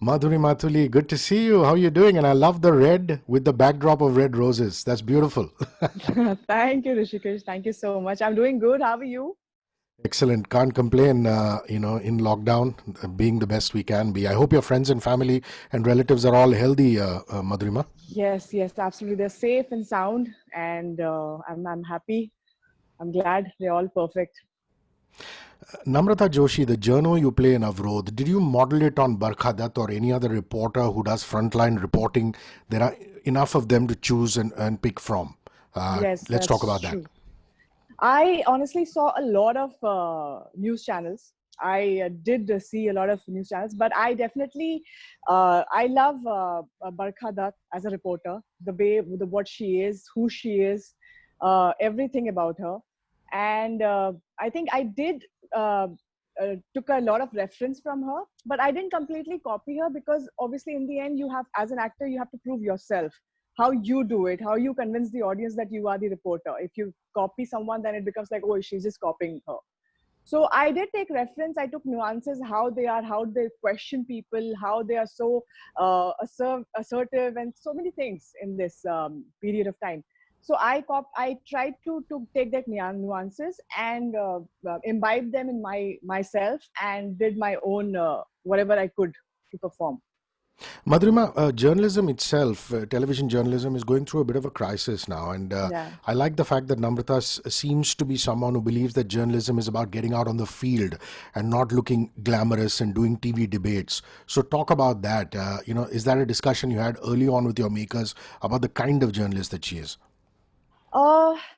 Madhuri Mathuli, good to see you. How are you doing? And I love the red with the backdrop of red roses. That's beautiful. Thank you, Rishikesh. Thank you so much. I'm doing good. How are you? Excellent. Can't complain, in lockdown, being the best we can be. I hope your friends and family and relatives are all healthy, Madhurima. Yes, yes, absolutely. They're safe and sound, and I'm happy. I'm glad they're all perfect. Namrata Joshi, the journo you play in Avrodh, did you model it on Barkha Dutt or any other reporter who does frontline reporting? There are enough of them to choose and pick from. Yes, Let's talk that's about that. true. I honestly saw a lot of news channels. I did see a lot of news channels, but I definitely I love Barkha Dutt as a reporter. The way, what she is, who she is, everything about her, and I think I did took a lot of reference from her, but I didn't completely copy her because obviously in the end you have, as an actor, you have to prove yourself, how you do it, how you convince the audience that you are the reporter. If you copy someone, then it becomes like, oh, she's just copying her. So I did take reference. I took nuances, how they are, how they question people, how they are so assertive, and so many things in this period of time. So I tried to take that nuances and imbibe them in myself and did my own whatever I could to perform. Madhurima, journalism itself, television journalism, is going through a bit of a crisis now. And Yeah. I like the fact that Namrata seems to be someone who believes that journalism is about getting out on the field and not looking glamorous and doing TV debates. So, talk about that. Is that a discussion you had early on with your makers about the kind of journalist that she is?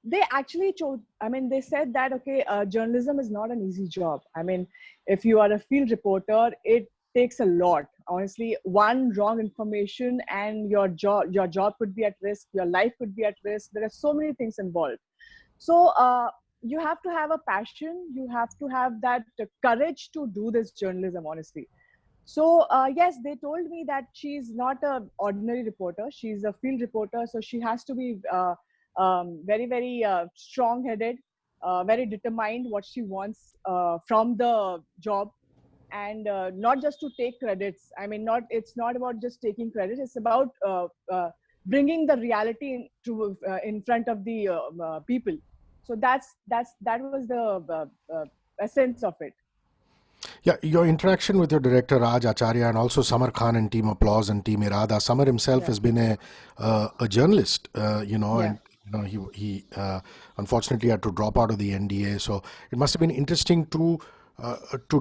They actually chose. I mean, they said that okay, journalism is not an easy job. I mean, if you are a field reporter, it takes a lot. Honestly, one wrong information and your job could be at risk. Your life could be at risk. There are so many things involved. So you have to have a passion. You have to have that courage to do this journalism. Honestly, so yes, they told me that she's not a ordinary reporter. She's a field reporter, so she has to be very, very strong-headed, very determined what she wants from the job, and not just to take credits. I mean, not it's not about just taking credit. It's about bringing the reality in front of the people. So that was the essence of it. Yeah, your interaction with your director Raj Acharya and also Samar Khan and Team Applause and Team Irada. Samar himself Yeah, has been a journalist, yeah. and he unfortunately had to drop out of the NDA. So it must have been interesting to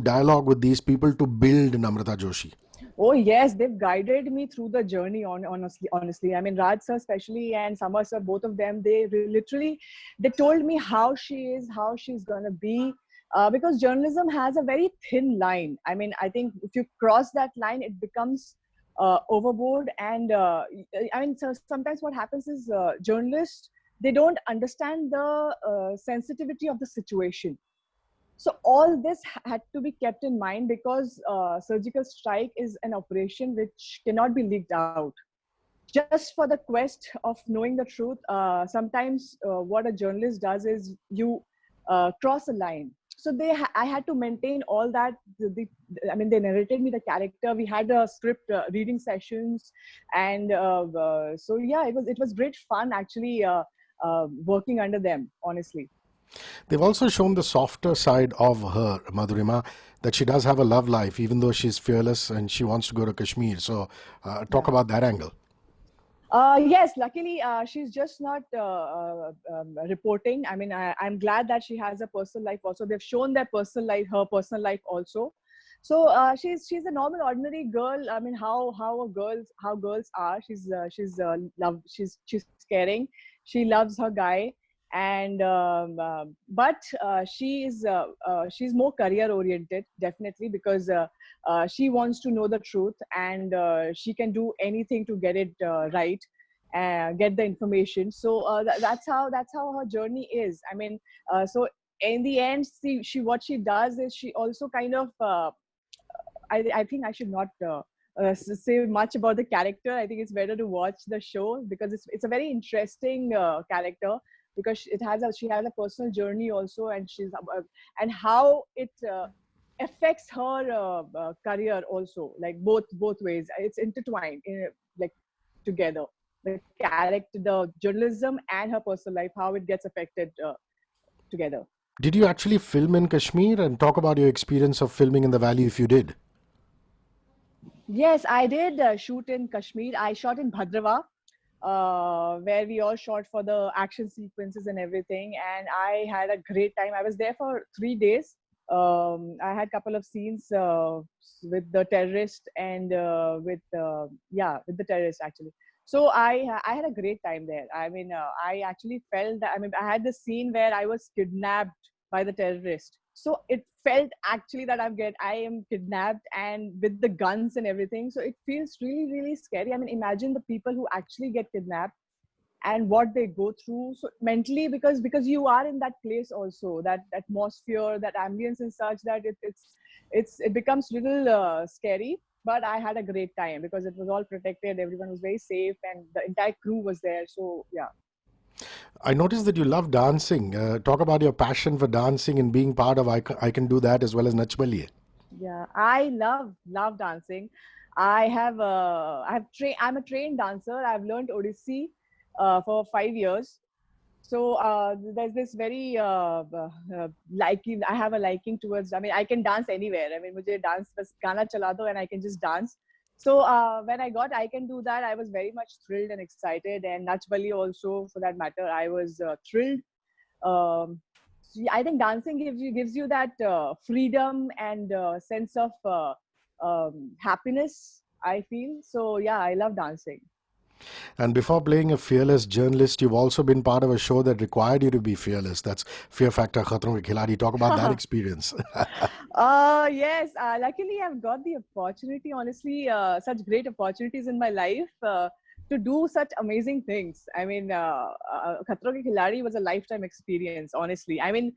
dialogue with these people to build Namrata Joshi. Oh yes, they've guided me through the journey. Honestly, I mean Raj sir especially and Samar sir, both of them, literally they told me how she is, how she's gonna be, because journalism has a very thin line. I mean, I think if you cross that line, it becomes overboard. And I mean, so sometimes what happens is journalists, they don't understand the sensitivity of the situation. So all this had to be kept in mind because surgical strike is an operation which cannot be leaked out. Just for the quest of knowing the truth, sometimes what a journalist does is you cross a line. So I had to maintain all that. I mean, they narrated me the character. We had a script reading sessions, and so yeah, it was great fun actually working under them. Honestly. They've also shown the softer side of her, Madhurima, that she does have a love life, even though she's fearless and she wants to go to Kashmir. So, talk Yeah. about that angle. Yes, luckily she's just not reporting. I mean, I'm glad that she has a personal life also. They've shown their personal life, her personal life also. So she's a normal, ordinary girl. I mean, how girls are. She's caring. She loves her guy, and but she's more career oriented, definitely, because she wants to know the truth, and she can do anything to get it right, get the information. So that's how her journey is. I mean, so in the end, she what she does is she also kind of I think I should not say much about the character. I think it's better to watch the show because it's a very interesting character, because she has a personal journey also, and and how it affects her career also, like both ways. It's intertwined, like together. The character, the journalism, and her personal life, how it gets affected together. Did you actually film in Kashmir, and talk about your experience of filming in the valley if you did? Yes, I did shoot in Kashmir. I shot in Bhadrava, where we all shot for the action sequences and everything. And I had a great time. I was there for 3 days. I had a couple of scenes with the terrorist and with the terrorist actually. So I had a great time there. I mean, I actually felt that. I mean, I had this scene where I was kidnapped by the terrorist. So it felt actually that I am kidnapped and with the guns and everything. So it feels really scary. I mean, imagine the people who actually get kidnapped and what they go through. So mentally, because you are in that place also, that atmosphere, that ambience and such, that it becomes little scary. But I had a great time because it was all protected. Everyone was very safe, and the entire crew was there. So yeah. I noticed that you love dancing. Talk about your passion for dancing and being part of I Can Do That as well as Nach Baliye. Yeah, I love dancing. I'm a trained dancer. I've learned Odissi for 5 years. So there's this very liking. I have a liking towards. I mean, I can dance anywhere. I mean, मुझे dance बस गाना चला दो and I can just dance. So when I got I Can Do That, I was very much thrilled and excited. And Nach Bali also, for that matter, I was thrilled. I think dancing gives you that freedom and sense of happiness. I feel so. Yeah, I love dancing. And before playing a fearless journalist, you've also been part of a show that required you to be fearless. That's Fear Factor Khatron Ke Khiladi. Talk about that experience. Yes. Luckily, I've got the opportunity. Honestly, such great opportunities in my life to do such amazing things. I mean, Khatron Ke Khiladi was a lifetime experience. Honestly, I mean,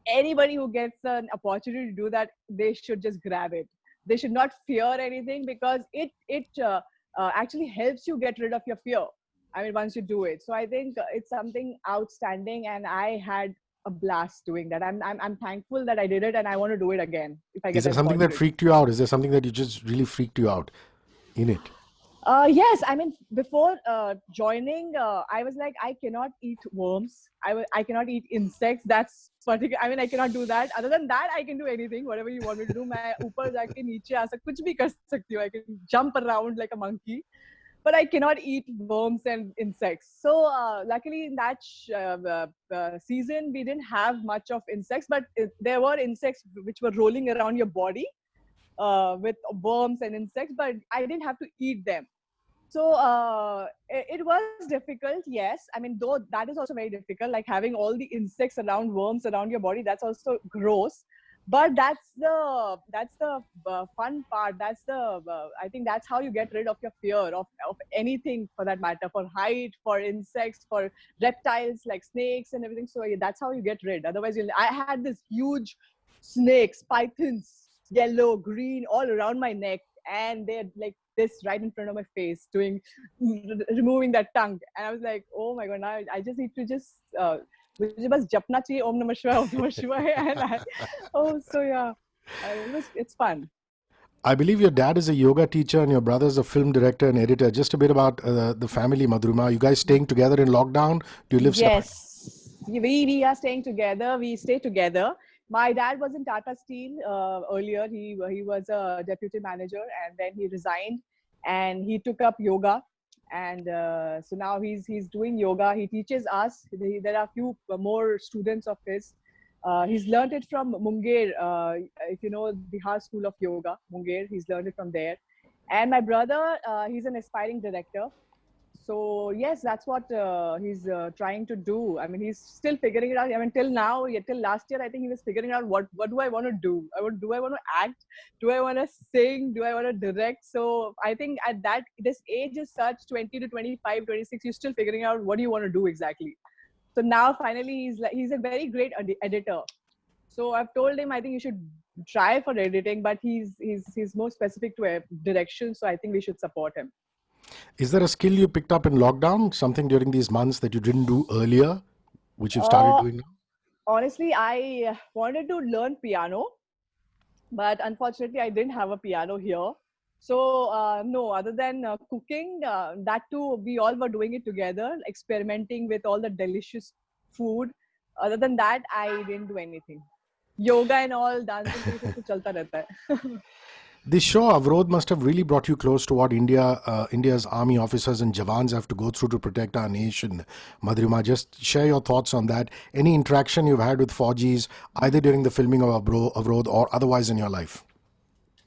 anybody who gets an opportunity to do that, they should just grab it. They should not fear anything because it actually helps you get rid of your fear. I mean, once you do it. So I think it's something outstanding, and I had a blast doing that. I'm thankful that I did it, and I want to do it again if I Is get there that something that opportunity. freaked you out? Is there something that you just really freaked you out in it? Yes, I mean, before joining, I was like, I cannot eat worms. I cannot eat insects. That's particular. I mean, I cannot do that. Other than that, I can do anything, whatever you want me to do. मैं ऊपर जाके नीचे आ सक कुछ भी कर सकती हूँ. I can jump around like a monkey, but I cannot eat worms and insects. So luckily, in that season, we didn't have much of insects, but there were insects which were rolling around your body with worms and insects, but I didn't have to eat them. So it was difficult, yes. I mean, though that is also very difficult, like having all the insects around, worms around your body. That's also gross. But that's the fun part. That's the I think that's how you get rid of your fear of anything for that matter, for height, for insects, for reptiles like snakes and everything. So yeah, that's how you get rid. Otherwise, I had this huge snakes, pythons, yellow, green, all around my neck, and they're like this right in front of my face, doing removing that tongue. And I was like, oh my god, now I just need to just मुझे बस जपना चाहिए ओम नमः शिवाय and so yeah, it's fun. I believe your dad is a yoga teacher and your brother is a film director and editor. Just a bit about the family, Madhurima. You guys staying together in lockdown? Do you live separate? Yes, we are staying together. We stay together. My dad was in Tata Steel earlier. He was a deputy manager, and then he resigned, and he took up yoga. And so now he's doing yoga. He teaches us. There are a few more students of his. He's learned it from Munger. If you know Bihar School of Yoga, Munger. He's learned it from there. And my brother, he's an aspiring director. So yes, that's what he's trying to do. I mean, he's still figuring it out. I mean, till now, yeah, till last year, I think he was figuring out what do I want to do. Do I want to act? Do I want to sing? Do I want to direct? So I think at that this age is such 20 to 25, 26, you're still figuring out what do you want to do exactly. So now finally he's a very great editor. So I've told him I think you should try for editing, but he's more specific to a direction. So I think we should support him. Is there a skill you picked up in lockdown? Something during these months that you didn't do earlier, which you've started Uh, doing now? Honestly, I wanted to learn piano. but unfortunately I didn't have a piano here. So no, other than cooking, that too we all were doing it together, experimenting with all the delicious food. Other than that, I didn't do anything. Yoga and all, dancing तो ये सब तो चलता रहता है. This show, Avrod, must have really brought you close to what India's army officers and Jawans have to go through to protect our nation. Madhurima, just share your thoughts on that. Any interaction you've had with Fauji's, either during the filming of Avrod or otherwise in your life?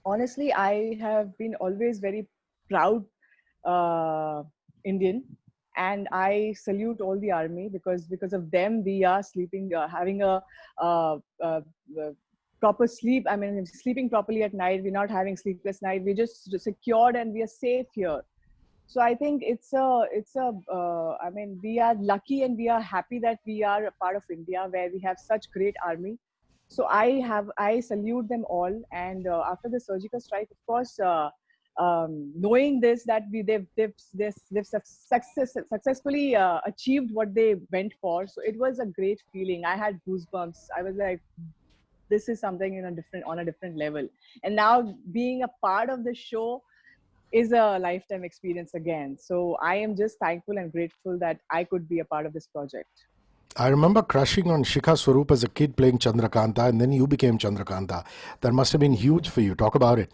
Honestly, I have been always very proud Indian, and I salute all the army, because of them we are sleeping, having a uh, uh, uh, proper sleep. I mean, sleeping properly at night. We're not having sleepless night. We're just secured and we are safe here. So I think I mean, we are lucky and we are happy that we are a part of India where we have such great army. So I salute them all. And after the surgical strike, of course, knowing this, that they've successfully achieved what they went for. So it was a great feeling. I had goosebumps. I was like, this is something on a different level. And now being a part of the show is a lifetime experience again. So I am just thankful and grateful that I could be a part of this project. I remember crushing on Shikha Swaroop as a kid playing Chandrakanta, and then you became Chandrakanta. That must have been huge for you. Talk about it.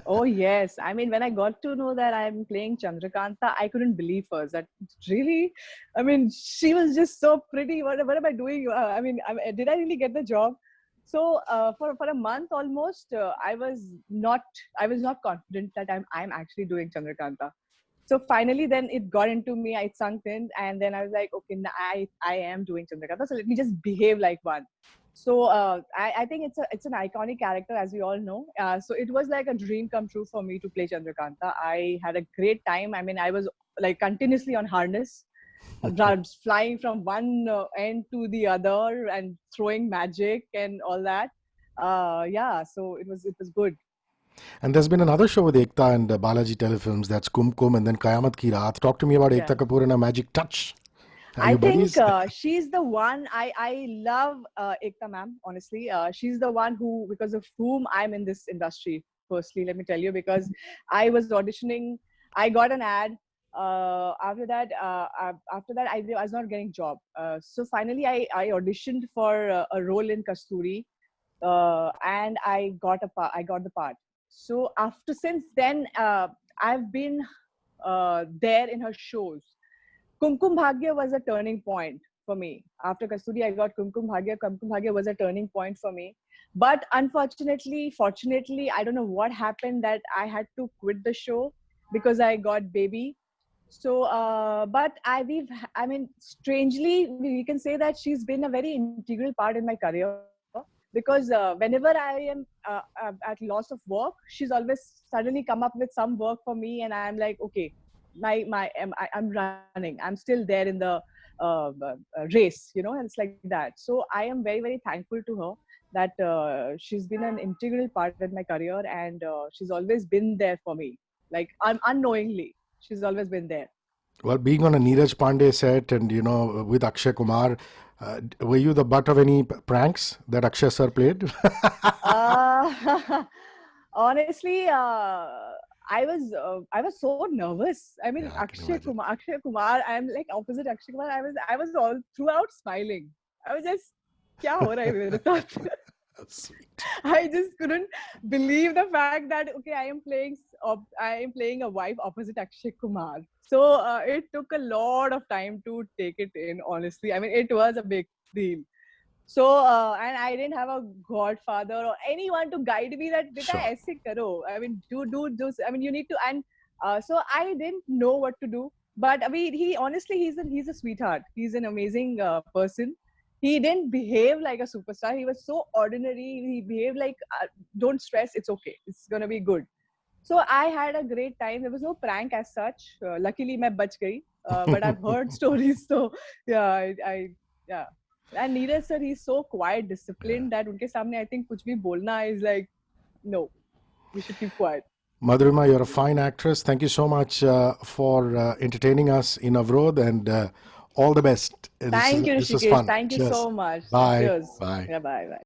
Oh yes, I mean, when I got to know that I'm playing Chandrakanta, I couldn't believe first that really, I mean, she was just so pretty. What am I doing? Did I really get the job? So for a month almost, I was not confident that I'm actually doing Chandrakanta. So finally, then it got into me. I sunk in, and then I was like, okay, I am doing Chandrakanta. So let me just behave like one. So I think it's an iconic character, as we all know. So it was like a dream come true for me to play Chandrakanta. I had a great time. I mean, I was like continuously on harness, flying from one end to the other and throwing magic and all that. Yeah, so it was good. And there's been another show with Ekta and Balaji Telefilms, that's Kumkum, and then Kayamat Ki Raat. Talk to me about Yeah. Ekta Kapoor and her magic touch. Are I you think buddies? she's the one. I love Ekta ma'am. Honestly, she's the one who, because of whom I'm in this industry. Firstly, let me tell you, because I was auditioning. I got an ad. After that, I was not getting job. So finally, I auditioned for a role in Kasturi, and I got the part. So after since then, I've been there in her shows. Kumkum Bhagya was a turning point for me. After Kasturi, I got Kumkum Bhagya. Kumkum Bhagya was a turning point for me. But unfortunately, fortunately, I don't know what happened that I had to quit the show because I got baby. So, I mean, strangely, we can say that she's been a very integral part in my career, because whenever I am at loss of work, she's always suddenly come up with some work for me, and I'm like, okay, I'm running. I'm still there in the race, and it's like that. So I am very very thankful to her that she's been an integral part in my career, and she's always been there for me, like unknowingly. She's always been there. Well, being on a Neeraj Pandey set and, with Akshay Kumar, were you the butt of any pranks that Akshay sir played? Honestly, I was so nervous. I mean, Yeah, I can imagine. Akshay Kumar. I'm like opposite Akshay Kumar. I was all throughout smiling. I was just, क्या हो रहा है मेरे साथ? That's sweet. I just couldn't believe the fact that okay, I am playing a wife opposite Akshay Kumar. So it took a lot of time to take it in. Honestly, I mean, it was a big deal. So and I didn't have a godfather or anyone to guide me that beta Sure. aise karo. I mean, do. I mean, you need to. And so I didn't know what to do. But I mean, he honestly, he's a sweetheart. He's an amazing person. He didn't behave like a superstar. He was so ordinary. He behaved like, don't stress. It's okay. It's gonna be good. So I had a great time. There was no prank as such. Luckily, मैं बच गई. But I've heard stories. So yeah, yeah. And Neeraj sir, he's so quiet, disciplined that उनके सामने I think कुछ भी बोलना is like, no, we should keep quiet. Madhurima, you're a fine actress. Thank you so much for entertaining us in Avrod, and all the best. Thank you, This was Rishikesh. fun. Thank you Cheers. so much. Bye. Cheers. Bye. Yeah, bye. Bye.